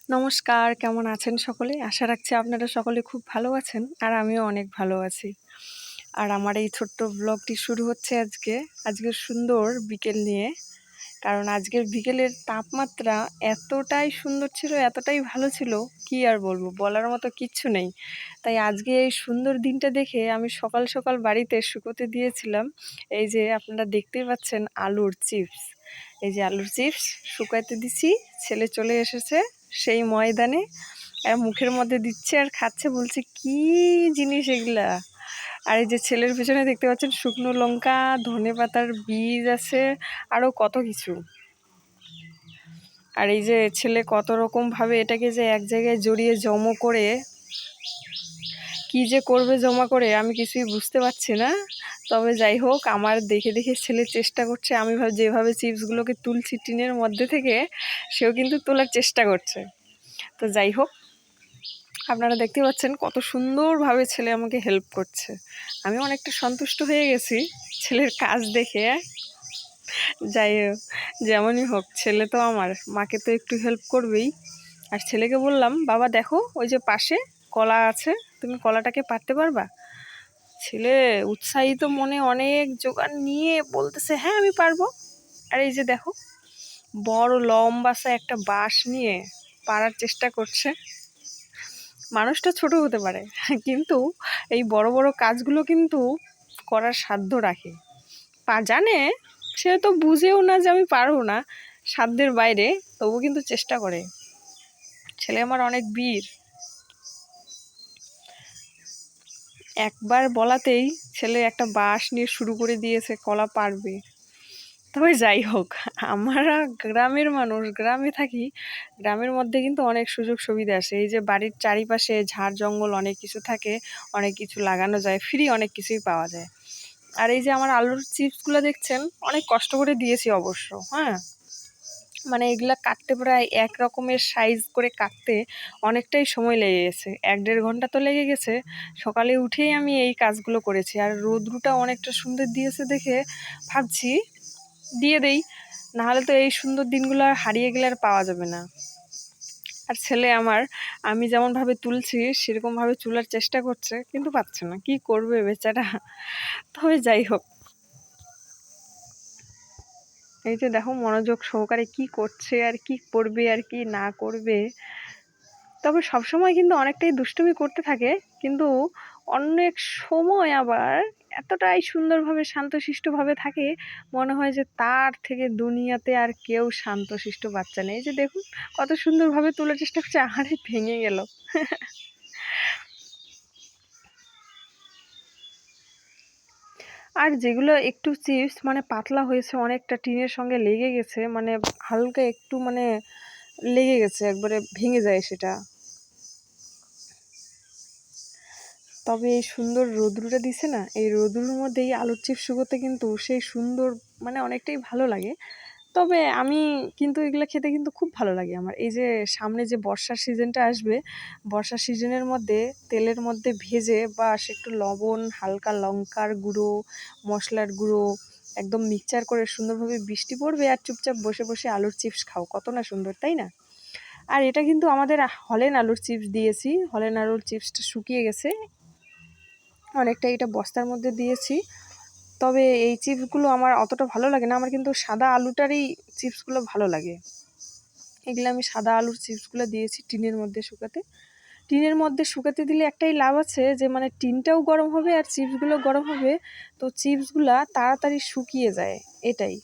নমস্কার, কেমন আছেন সকলে? আশা রাখছি আপনারা সকলে খুব ভালো আছেন আর আমিও অনেক ভালো আছি। আর আমার এই ছোট্ট ব্লগটি শুরু হচ্ছে আজকের সুন্দর বিকেল নিয়ে। কারণ আজকের বিকেলের তাপমাত্রা এতটাই সুন্দর ছিল, এতটাই ভালো ছিল, কি আর বলবো, বলার মতো কিচ্ছু নেই। তাই আজকে এই সুন্দর দিনটা দেখে আমি সকাল সকাল বাড়িতে শুকোতে দিয়েছিলাম এই যে আপনারা দেখতেই পাচ্ছেন আলুর চিপস। এই যে আলুর চিপস শুকাইতে দিছি, ছেলে চলে এসেছে সেই ময়দানে, আর মুখের মধ্যে দিচ্ছে আর খাচ্ছে, বলছে কি জিনিস এগুলা। আর এই যে ছেলের পেছনে দেখতে পাচ্ছেন শুকনো লঙ্কা, ধনেপাতার বীজ আছে, আরও কত কিছু। আর এই যে ছেলে কত রকমভাবে এটাকে যে এক জায়গায় জড়িয়ে জমো করে কি যে করবে জমা করে আমি কিছুই বুঝতে পারছি না। তবে যাই হোক, আমার দেখে দেখে ছেলে চেষ্টা করছে, আমি যেভাবে চিপসগুলোকে তুলছি টিনের মধ্যে থেকে, সেও কিন্তু তোলার চেষ্টা করছে। তো যাই হোক, আপনারা দেখতে পাচ্ছেন কত সুন্দরভাবে ছেলে আমাকে হেল্প করছে। আমি অনেকটা সন্তুষ্ট হয়ে গেছি ছেলের কাজ দেখে। যাই হোক, যেমনই হোক, ছেলে তো আমার, মাকে তো একটু হেল্প করবেই। আর ছেলেকে বললাম, বাবা দেখো ওই যে পাশে কলা আছে, তুমি কলাটাকে পারতে পারবা? ছেলে উৎসাহিত মনে অনেক জোগাড় নিয়ে বলতেছে, হ্যাঁ আমি পারবো। আর এই যে দেখো, বড় লম্বাসা একটা বাঁশ নিয়ে পারার চেষ্টা করছে। মানুষটা ছোট হতে পারে, কিন্তু এই বড় বড় কাজগুলো কিন্তু করার সাধ্য রাখে। জানে, সে তো বুঝেও না যে আমি পারবো না, সাধ্যের বাইরে, তবু কিন্তু চেষ্টা করে। ছেলে আমার অনেক বীর। একবার বলাতেই ছেলে একটা বাঁশ নিয়ে শুরু করে দিয়েছে, কলা পারবে। তবে যাই হোক, আমরা গ্রামের মানুষ, গ্রামে থাকি, গ্রামের মধ্যে কিন্তু অনেক সুযোগ সুবিধা আছে। এই যে বাড়ির চারিপাশে ঝাড় জঙ্গল অনেক কিছু থাকে, অনেক কিছু লাগানো যায়, ফ্রি অনেক কিছুই পাওয়া যায়। আর এই যে আমার আলুর চিপসগুলো দেখছেন, অনেক কষ্ট করে দিয়েছি অবশ্য, হ্যাঁ, মানে এগুলা কাটতে প্রায় এক রকমের সাইজ করে কাটতে অনেকটাই সময় লেগে গেছে, 1-1.5 ঘন্টা তো লেগে গেছে। সকালে উঠেই আমি এই কাজগুলো করেছি। আর রোদ্রুটা অনেকটা সুন্দর দিয়েছে দেখে ভাবছি দিয়ে দেই, নাহলে তো এই সুন্দর দিনগুলো আর হারিয়ে গেলে আর পাওয়া যাবে না। আর ছেলে আমার, আমি যেমনভাবে তুলছি সেরকমভাবে তোলার চেষ্টা করছে, কিন্তু পাচ্ছে না, কি করবে বেচারা। তবে যাই হোক, এই যে দেখো মনোযোগ সহকারে কি করছে আর কি করবে আর কি না করবে। তবে সবসময় কিন্তু অনেকটাই দুষ্টুমি করতে থাকে, কিন্তু অনেক সময় আবার এতটাই সুন্দরভাবে শান্তশিষ্টভাবে থাকে, মনে হয় যে তার থেকে দুনিয়াতে আর কেউ শান্তশিষ্ট বাচ্চা নেই। যে দেখুন কত সুন্দরভাবে তোলার চেষ্টা করছে, আরে ভেঙে গেল। আর যেগুলো একটু চিপস মানে পাতলা হয়েছে, অনেকটা টিনের সঙ্গে লেগে গেছে, মানে হালকা একটু মানে লেগে গেছে, একবারে ভেঙে যায় সেটা। তবে এই সুন্দর রোদ্রুটা দিছে না, এই রোদ্রুর মধ্যেই আলুর চিপস শুকোতে কিন্তু সেই সুন্দর, মানে অনেকটাই ভালো লাগে। তবে আমি কিন্তু এগুলো খেতে কিন্তু খুব ভালো লাগে আমার। এই যে সামনে যে বর্ষার সিজনটা আসবে, বর্ষার সিজনের মধ্যে তেলের মধ্যে ভেজে বাস একটু লবণ, হালকা লঙ্কার গুঁড়ো, মশলার গুঁড়ো একদম মিক্সচার করে সুন্দরভাবে বৃষ্টি পড়বে আর চুপচাপ বসে বসে আলুর চিপস খাও, কত না সুন্দর, তাই না? আর এটা কিন্তু আমাদের হলেন আলুর চিপস দিয়েছি, হলেন আলুর চিপসটা শুকিয়ে গেছে অনেকটা, এটা বস্তার মধ্যে দিয়েছি। তবে এই চিপসগুলো আমার অতটা ভালো লাগে না, আমার কিন্তু সাদা আলুটারই চিপসগুলো ভালো লাগে। এগুলো আমি সাদা আলুর চিপসগুলো দিয়েছি টিনের মধ্যে শুকাতে। টিনের মধ্যে শুকাতে দিলে একটাই লাভ আছে, যে মানে টিনটাও গরম হবে আর চিপসগুলো গরম হবে, তো চিপসগুলা তাড়াতাড়ি শুকিয়ে যায়, এটাই।